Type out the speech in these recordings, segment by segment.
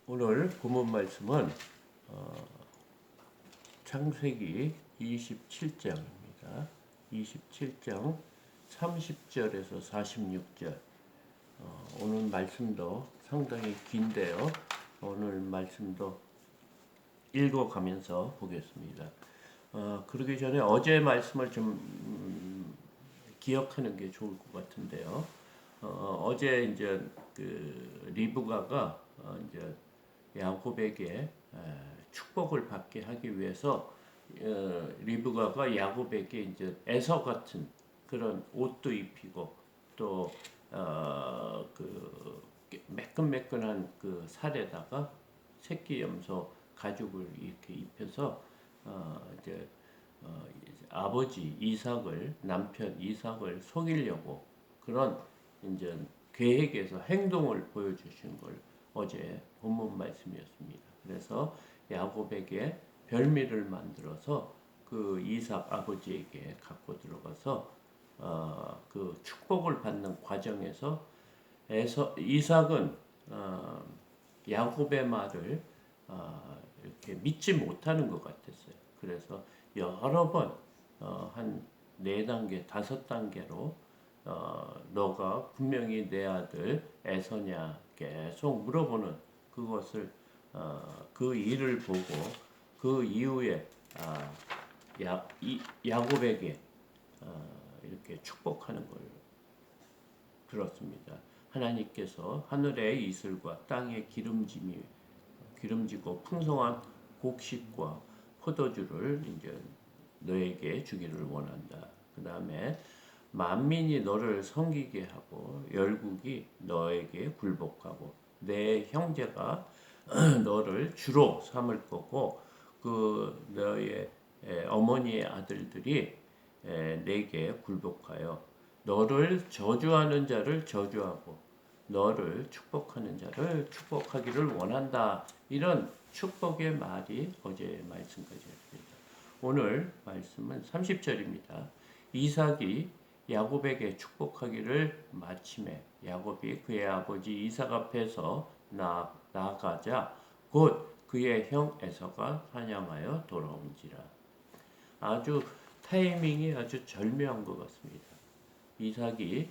오늘 본문 말씀은 창세기 27장입니다. 27장 30절에서 46절. 오늘 말씀도 상당히 긴데요. 오늘 말씀도 읽어가면서 보겠습니다. 그러기 전에 어제 말씀을 좀 기억하는 게 좋을 것 같은데요. 어제 이제 그 리브가가 이제 야곱에게 축복을 받게 하기 위해서 리브가가 야곱에게 이제 에서 같은 그런 옷도 입히고 또 그 매끈매끈한 그 살에다가 새끼 염소 가죽을 이렇게 입혀서 이제 아버지 이삭을 남편 이삭을 속이려고 그런 이제 계획에서 행동을 보여주신 걸 어제 본문 말씀이었습니다. 그래서 야곱에게 별미를 만들어서 그 이삭 아버지에게 갖고 들어가서 그 축복을 받는 과정에서 이삭은 야곱의 말을 이렇게 믿지 못하는 것 같았어요. 그래서 여러 번 한 4단계, 5단계로 너가 분명히 내 아들 에서냐 계속 물어보는 그것을 그 일을 보고 그 이후에 야곱에게 이렇게 축복하는 걸 들었습니다. 하나님께서 하늘의 이슬과 땅의 기름지고 풍성한 곡식과 포도주를 이제 너에게 주기를 원한다. 그 다음에 만민이 너를 섬기게 하고 열국이 너에게 굴복하고 내 형제가 너를 주로 삼을 거고 그 너의 어머니의 아들들이 내게 굴복하여 너를 저주하는 자를 저주하고 너를 축복하는 자를 축복하기를 원한다. 이런 축복의 말이 어제의 말씀까지였습니다. 오늘 말씀은 30절입니다. 이삭이 야곱에게 축복하기를 마침에 야곱이 그의 아버지 이삭 앞에서 나가자 곧 그의 형 에서가 사냥하여 돌아온지라. 아주 타이밍이 아주 절묘한 것 같습니다. 이삭이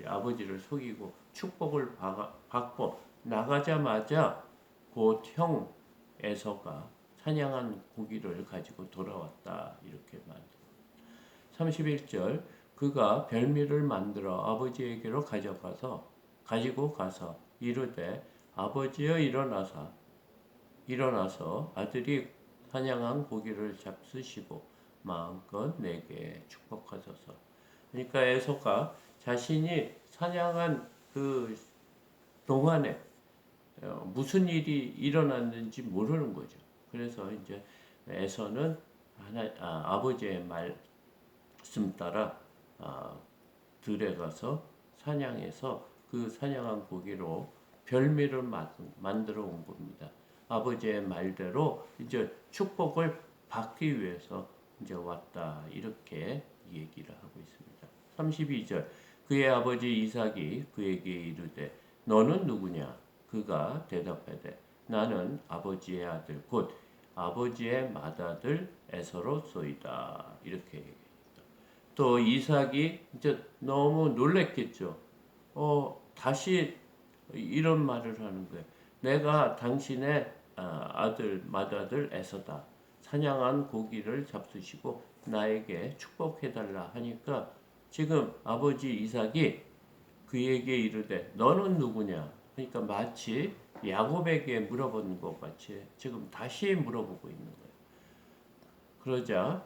아버지를 속이고 축복을 받고 나가자마자 곧 형 에서가 사냥한 고기를 가지고 돌아왔다. 이렇게 만듭니다. 31절 그가 별미를 만들어 아버지에게로 가지고 가서 이르되 아버지여 일어나서 아들이 사냥한 고기를 잡수시고 마음껏 내게 축복하소서. 그러니까 에서가 자신이 사냥한 그 동안에 무슨 일이 일어났는지 모르는 거죠. 그래서 이제 에서는 아버지의 말씀 따라 들에 가서 사냥해서 그 사냥한 고기로 별미를 만들어 온 겁니다. 아버지의 말대로 이제 축복을 받기 위해서 이제 왔다. 이렇게 얘기를 하고 있습니다. 32절 그의 아버지 이삭이 그에게 이르되 너는 누구냐? 그가 대답하되 나는 아버지의 아들 곧 아버지의 맏아들 에서로소이다. 이렇게 얘기합니다. 또 이삭이 이제 너무 놀랬겠죠. 다시 이런 말을 하는 거예요. 내가 당신의 맏아들 에서다. 사냥한 고기를 잡수시고 나에게 축복해달라 하니까 지금 아버지 이삭이 그에게 이르되 너는 누구냐? 그러니까 마치 야곱에게 물어보는 것 같이 지금 다시 물어보고 있는 거예요. 그러자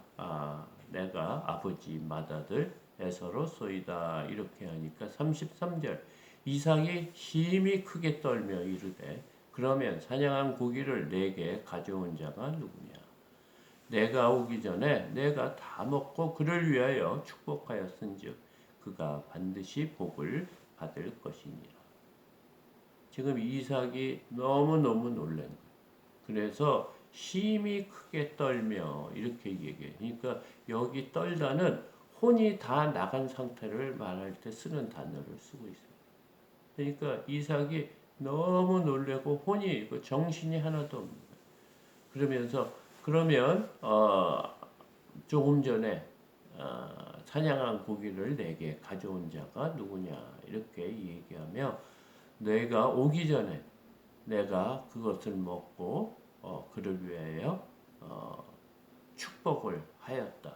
내가 아버지 맏아들 에서로소이다. 이렇게 하니까 33절 이삭이 힘이 크게 떨며 이르되 그러면 사냥한 고기를 내게 가져온 자가 누구냐? 내가 오기 전에 내가 다 먹고 그를 위하여 축복하였은즉 그가 반드시 복을 받을 것이니라. 지금 이삭이 너무너무 놀란 거예요. 그래서 힘이 크게 떨며 이렇게 얘기해요. 그러니까 여기 떨다는 혼이 다 나간 상태를 말할 때 쓰는 단어를 쓰고 있어요. 그러니까 이삭이 너무 놀래고 본이 그 정신이 하나도 없는 거예요. 그러면서 그러면 조금 전에 사냥한 고기를 내게 가져온 자가 누구냐 이렇게 얘기하며 내가 오기 전에 내가 그것을 먹고 그를 위하여 축복을 하였다.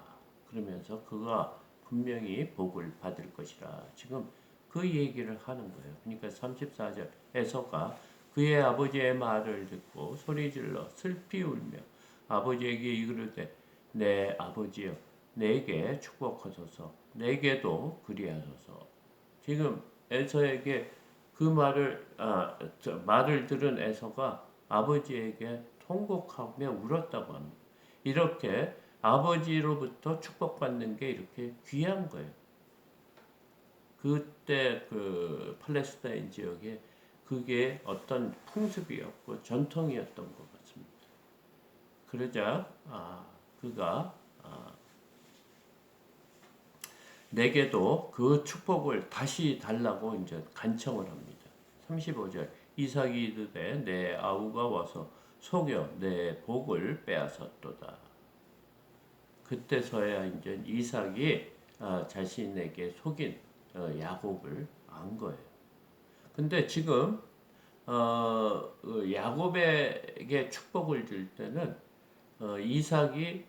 그러면서 그가 분명히 복을 받을 것이라. 지금 그 얘기를 하는 거예요. 그러니까 34절 에서가 그의 아버지의 말을 듣고 소리질러 슬피 울며 아버지에게 이르되 내 아버지여 내게 축복하소서 내게도 그리하소서. 지금 에서에게 그 말을 들은 에서가 아버지에게 통곡하며 울었다고 합니다. 이렇게 아버지로부터 축복받는 게 이렇게 귀한 거예요. 그때 그 팔레스타인 지역에 그게 어떤 풍습이었고 전통이었던 것 같습니다. 그러자 그가 내게도 그 축복을 다시 달라고 이제 간청을 합니다. 35절 이삭이 이르되 내 아우가 와서 속여 내 복을 빼앗았도다. 그때서야 이제 이삭이 자신에게 속인 야곱을 안 거예요. 근데 지금 야곱에게 축복을 줄 때는 이삭이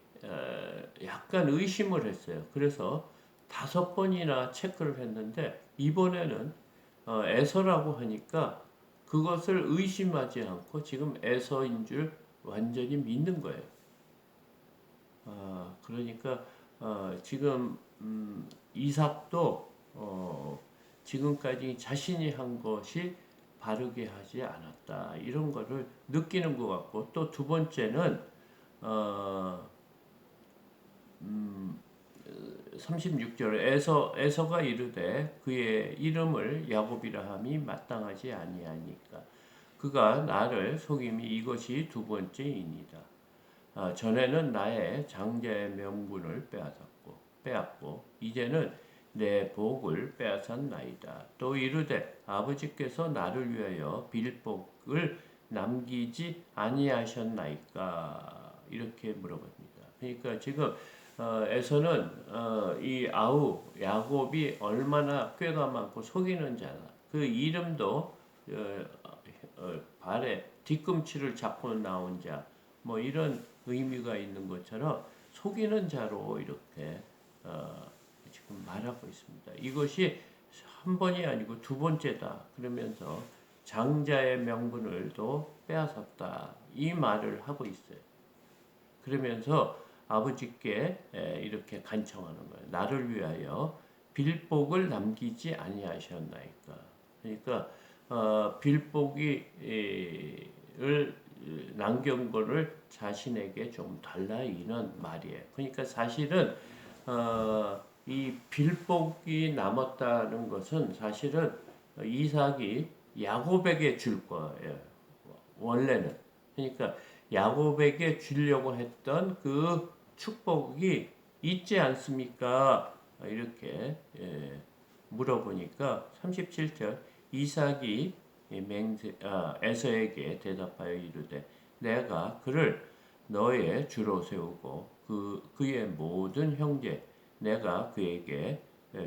약간 의심을 했어요. 그래서 5번이나 체크를 했는데 이번에는 에서라고 하니까 그것을 의심하지 않고 지금 에서인 줄 완전히 믿는 거예요. 그러니까 지금 이삭도 지금까지 자신이 한 것이 바르게 하지 않았다 이런 거를 느끼는 것 같고 또 두 번째는 36절에 에서가 이르되 그의 이름을 야곱이라 함이 마땅하지 아니하니까 그가 나를 속임이 이것이 두 번째이니이다. 전에는 나의 장자의 명분을 빼앗고 이제는 내 복을 빼앗았나이다. 또 이르되 아버지께서 나를 위하여 빌복을 남기지 아니하셨나이까 이렇게 물어봅니다. 그러니까 지금 에서는 이 아우 야곱이 얼마나 꾀가 많고 속이는 자다. 그 이름도 발에 뒤꿈치를 잡고 나온 자, 뭐 이런 의미가 있는 것처럼 속이는 자로 이렇게 지금 말하고 있습니다. 이것이 한 번이 아니고 두 번째다. 그러면서 장자의 명분을도 빼앗았다. 이 말을 하고 있어요. 그러면서 아버지께 이렇게 간청하는 거예요. 나를 위하여 빌복을 남기지 아니하셨나이까. 그러니까 빌복을 남긴 거를 자신에게 좀 달라 이런 말이에요. 그러니까 사실은 이 빌복이 남았다는 것은 사실은 이삭이 야곱에게 줄 거예요. 원래는. 그러니까 야곱에게 주려고 했던 그 축복이 있지 않습니까? 이렇게 물어보니까 37절 이삭이 에서에게 대답하여 이르되 내가 그를 너의 주로 세우고 그의 모든 형제 내가 그에게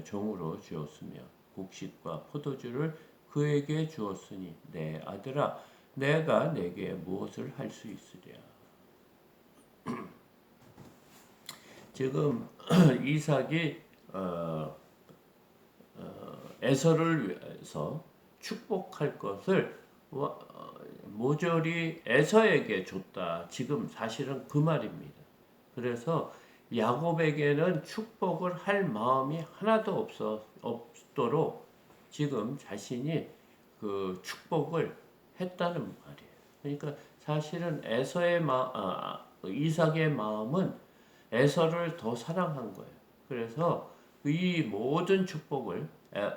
종으로 주었으며 곡식과 포도주를 그에게 주었으니 내 아들아 내가 내게 무엇을 할 수 있으랴. 지금 이삭이 에서를 위해서 축복할 것을 모조리 에서에게 줬다. 지금 사실은 그 말입니다. 그래서 야곱에게는 축복을 할 마음이 하나도 없도록 지금 자신이 그 축복을 했다는 말이에요. 그러니까 사실은 이삭의 마음은 에서를 더 사랑한 거예요. 그래서 이 모든 축복을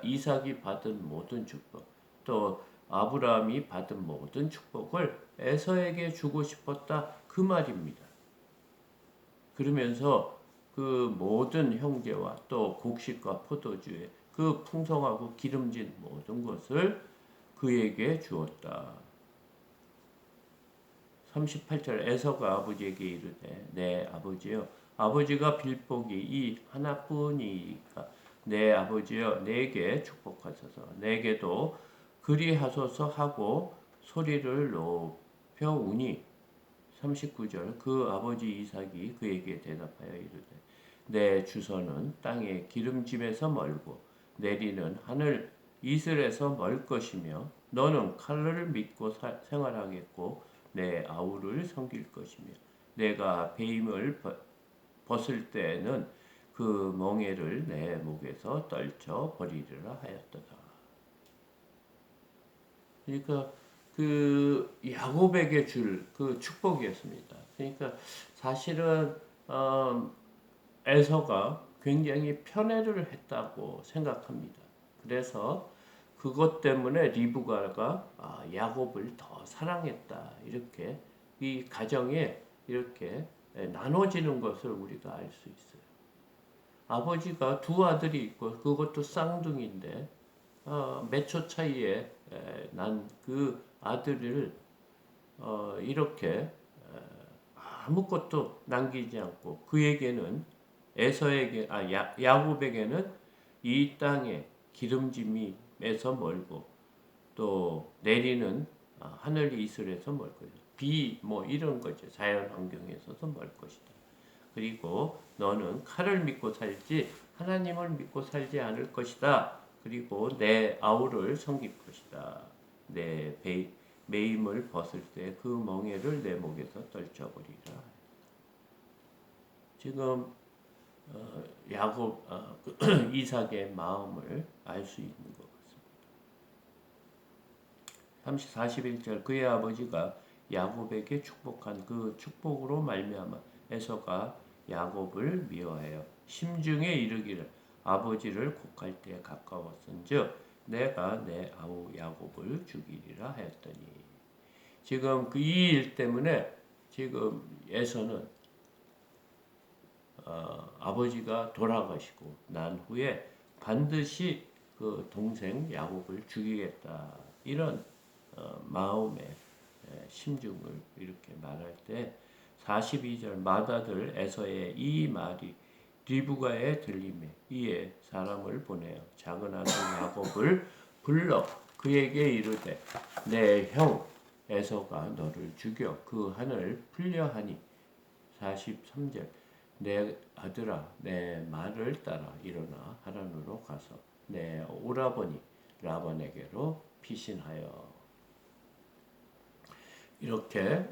이삭이 받은 모든 축복 또 아브라함이 받은 모든 축복을 에서에게 주고 싶었다 그 말입니다. 그러면서 그 모든 형제와 또 곡식과 포도주의 그 풍성하고 기름진 모든 것을 그에게 주었다. 38절 에서가 아버지에게 이르되 내 아버지여 아버지가 빌복이 이 하나뿐이니까 내 아버지여 내게 축복하소서 내게도 그리하소서 하고 소리를 높여 우니 39절 그 아버지 이삭이 그에게 대답하여 이르되 내 주소는 땅의 기름짐에서 멀고 내리는 하늘 이슬에서 멀 것이며 너는 칼을 믿고 생활하겠고 내 아우를 섬길 것이며 내가 배임을 벗을 때에는 그 멍에를 내 목에서 떨쳐 버리리라 하였도다. 그러니까 그 야곱에게 줄 그 축복이었습니다. 그러니까 사실은 에서가 굉장히 편애를 했다고 생각합니다. 그래서 그것 때문에 리브가가 야곱을 더 사랑했다. 이렇게 이 가정에 이렇게 나눠지는 것을 우리가 알 수 있어요. 아버지가 두 아들이 있고 그것도 쌍둥이인데 몇 초 차이에 난 그 아들을 이렇게 아무것도 남기지 않고 그에게는 에서에게 야곱에게는 이 땅에 기름짐이에서 멀고 또 내리는 하늘 이슬에서 멀 것이다. 비 뭐 이런 거죠. 자연 환경에서도 멀 것이다. 그리고 너는 칼을 믿고 살지 하나님을 믿고 살지 않을 것이다. 그리고 내 아우를 섬길 것이다. 내 매임을 벗을 때 그 멍에를 내 목에서 떨쳐버리라. 지금 야곱 이삭의 마음을 알 수 있는 것 같습니다. 41절 그의 아버지가 야곱에게 축복한 그 축복으로 말미암아 에서가 야곱을 미워하여 심중에 이르기를 아버지를 곡할 때 가까웠은즉 내가 내 아우 야곱을 죽이리라 하였더니 지금 그 이 일 때문에 지금 에서는 아버지가 돌아가시고 난 후에 반드시 그 동생 야곱을 죽이겠다 이런 마음의 심중을 이렇게 말할 때 42절 맏아들 에서의 이 말이 리브가에 들림에 이에 사람을 보내어 작은 아들 야곱을 불러 그에게 이르되 내 형 에서가 너를 죽여 그 한을 풀려하니 43절 내 아들아 내 말을 따라 일어나 하란으로 가서 내 오라버니 라반에게로 피신하여 이렇게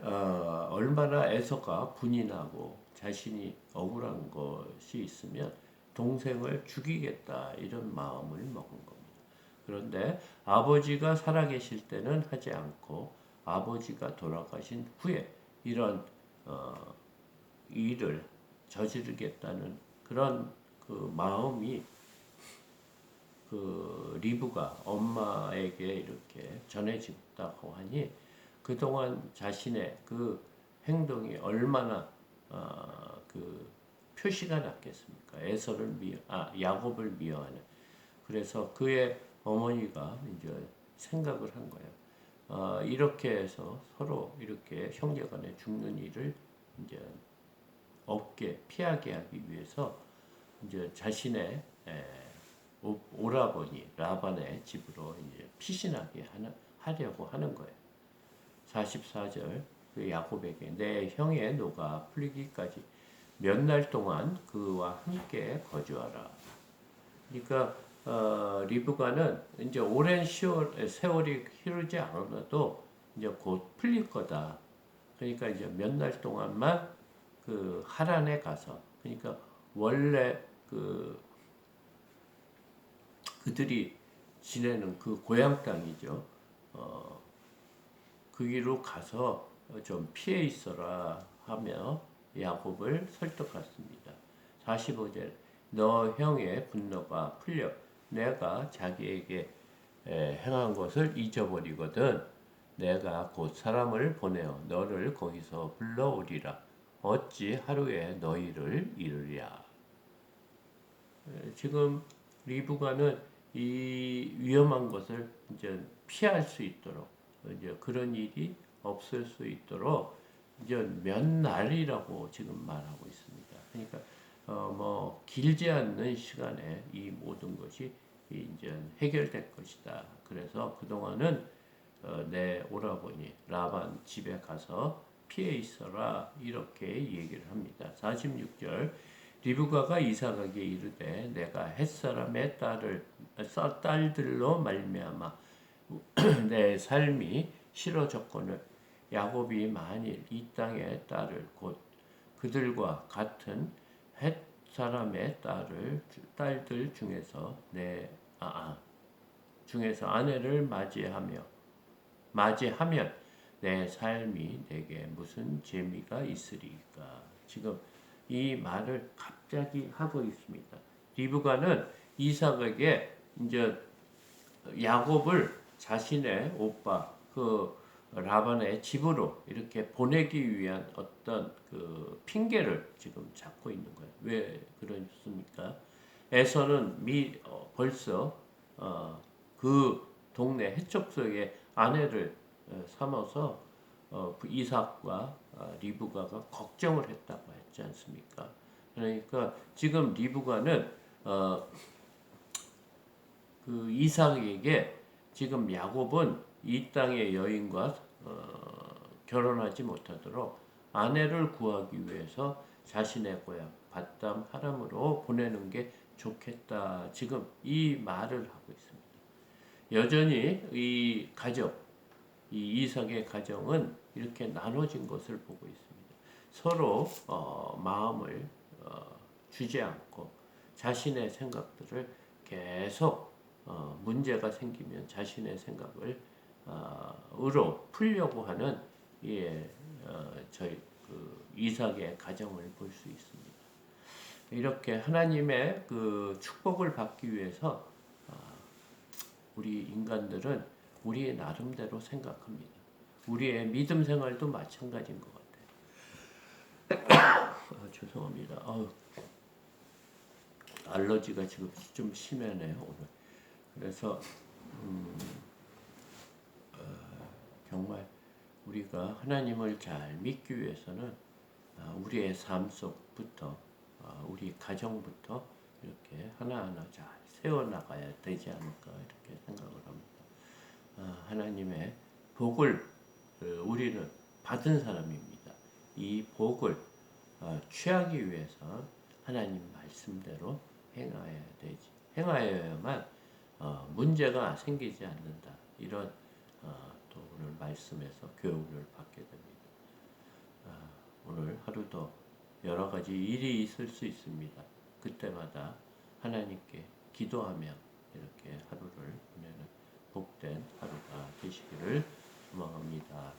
얼마나 에서가 분이 나고 자신이 억울한 것이 있으면 동생을 죽이겠다 이런 마음을 먹은 겁니다. 그런데 아버지가 살아계실 때는 하지 않고 아버지가 돌아가신 후에 이런 일을 저지르겠다는 그런 그 마음이 그 리브가 엄마에게 이렇게 전해졌다고 하니 그동안 자신의 그 행동이 얼마나 그 표시가 났겠습니까? 에서를 야곱을 미워하는. 그래서 그의 어머니가 이제 생각을 한 거예요. 이렇게 해서 서로 이렇게 형제간에 죽는 일을 이제 없게 피하게 하기 위해서 이제 자신의 오라버니 라반의 집으로 이제 피신하게 하려고 하는 거예요. 44절 그 야곱에게 내 형의 노가 풀리기까지 몇 날 동안 그와 함께 거주하라. 그러니까 리브가는 이제 오랜 세월이 흐르지 않아도 이제 곧 풀릴 거다. 그러니까 이제 몇 날 동안만 그 하란에 가서 그러니까 원래 그들이 지내는 그 고향 땅이죠. 거기로 가서 좀 피해 있어라 하며 야곱을 설득했습니다. 45절 너 형의 분노가 풀려 내가 자기에게 행한 것을 잊어버리거든 내가 곧 사람을 보내어 너를 거기서 불러오리라 어찌 하루에 너희를 이르랴. 지금 리브가는 이 위험한 것을 이제 피할 수 있도록 이제 그런 일이 없을 수 있도록 이제 몇 날이라고 지금 말하고 있습니다. 그러니까 뭐 길지 않는 시간에 이 모든 것이 이제 해결될 것이다. 그래서 그동안은 내 오라버니 라반 집에 가서 피해 있어라 이렇게 얘기를 합니다. 46절 리브가가 이삭에게 이르되 내가 햇사람의 딸들로 말미암아 내 삶이 싫어졌거늘 야곱이 만일 이 땅의 딸을 곧 그들과 같은 헷 사람의 딸들 중에서 중에서 아내를 맞이하면 내 삶이 내게 무슨 재미가 있으리까. 지금 이 말을 갑자기 하고 있습니다. 리브가는 이삭에게 이제 야곱을 자신의 오빠 그 라반의 집으로 이렇게 보내기 위한 어떤 그 핑계를 지금 잡고 있는 거예요. 왜 그렇습니까? 에서는 벌써 그 동네 해척소의 아내를 삼아서 이삭과 리브가가 걱정을 했다고 했지 않습니까? 그러니까 지금 리브가는 그 이삭에게 지금 야곱은 이 땅의 여인과 결혼하지 못하도록 아내를 구하기 위해서 자신의 고향 밧담 하람으로 보내는 게 좋겠다. 지금 이 말을 하고 있습니다. 여전히 이 가족, 이 이삭의 가정은 이렇게 나눠진 것을 보고 있습니다. 서로 마음을 주지 않고 자신의 생각들을 계속 문제가 생기면 자신의 생각을 으로 풀려고 하는 저희 그 이삭의 가정을 볼 수 있습니다. 이렇게 하나님의 그 축복을 받기 위해서 우리 인간들은 우리 나름대로 생각합니다. 우리의 믿음 생활도 마찬가지인 것 같아요. 죄송합니다. 알러지가 지금 좀 심하네요 오늘. 그래서 정말 우리가 하나님을 잘 믿기 위해서는 우리의 삶 속부터 우리 가정부터 이렇게 하나하나 잘 세워나가야 되지 않을까 이렇게 생각을 합니다. 하나님의 복을 우리는 받은 사람입니다. 이 복을 취하기 위해서 하나님 말씀대로 행하여야만 문제가 생기지 않는다. 이런 또 오늘 말씀에서 교훈을 받게 됩니다. 오늘 하루도 여러 가지 일이 있을 수 있습니다. 그때마다 하나님께 기도하며 이렇게 하루를 보내는 복된 하루가 되시기를 소망합니다.